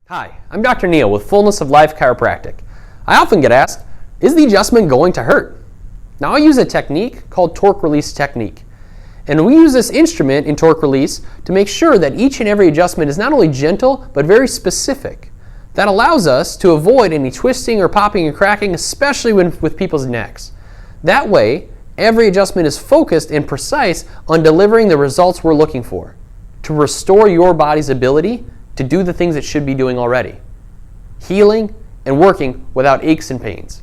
Hi, I'm Dr. Neal with Fullness of Life Chiropractic. I often get asked, is the adjustment going to hurt? Now I use a technique called torque release technique. And we use this instrument in torque release to make sure that each and every adjustment is not only gentle, but very specific. That allows us to avoid any twisting or popping and cracking, especially with people's necks. That way, every adjustment is focused and precise on delivering the results we're looking for, to restore your body's ability to do the things it should be doing already, healing and working without aches and pains.